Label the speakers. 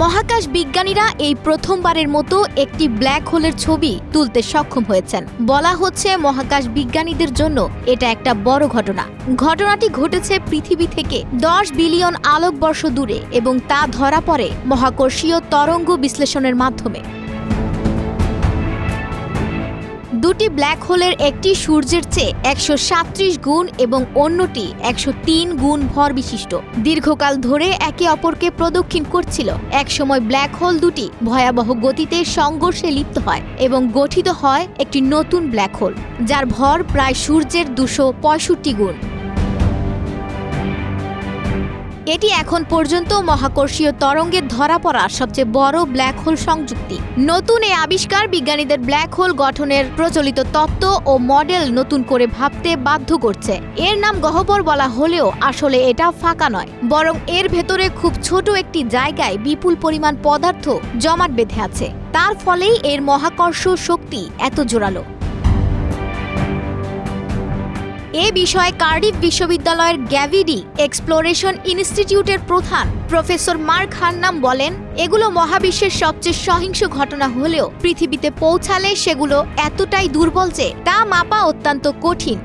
Speaker 1: মহাকাশ বিজ্ঞানীরা এই প্রথমবারের মতো একটি ব্ল্যাক হোলের ছবি তুলতে সক্ষম হয়েছেন। বলা হচ্ছে মহাকাশ বিজ্ঞানীদের জন্য এটা একটা বড় ঘটনা। ঘটনাটি ঘটেছে পৃথিবী থেকে 10 বিলিয়ন আলোকবর্ষ দূরে এবং তা ধরা পড়ে মহাকর্ষীয় তরঙ্গ বিশ্লেষণের মাধ্যমে। দুটি ব্ল্যাক হোলের একটি সূর্যের চেয়ে 137 গুণ এবং অন্যটি 103 গুণ ভর বিশিষ্ট। দীর্ঘকাল ধরে একে অপরকে প্রদক্ষিণ করছিল। একসময় ব্ল্যাক হোল দুটি ভয়াবহ গতিতে সংঘর্ষে লিপ্ত হয় এবং গঠিত হয় একটি নতুন ব্ল্যাক হোল, যার ভর প্রায় সূর্যের 265 গুণ। এটি এখন পর্যন্ত মহাকর্ষীয় তরঙ্গের ধরা পড়া সবচেয়ে বড় ব্ল্যাক হোল সংযুক্তি। নতুন এই আবিষ্কার বিজ্ঞানীদের ব্ল্যাক হোল গঠনের প্রচলিত তত্ত্ব ও মডেল নতুন করে ভাবতে বাধ্য করছে। এর নাম গহ্বর বলা হলেও আসলে এটা ফাঁকা নয়, বরং এর ভেতরে খুব ছোট একটি জায়গায় বিপুল পরিমাণ পদার্থ জমাট বেঁধে আছে। তার ফলেই এর মহাকর্ষ শক্তি এত জোরালো। এ বিষয়ে কার্ডিফ বিশ্ববিদ্যালয়ের গ্যাভিডি এক্সপ্লোরেশন ইনস্টিটিউটের প্রধান প্রফেসর মার্ক হান্নাম বলেন, এগুলো মহাবিশ্বের সবচেয়ে সহিংস ঘটনা হলেও পৃথিবীতে পৌঁছালে সেগুলো এতটাই দুর্বল যে তা মাপা অত্যন্ত কঠিন।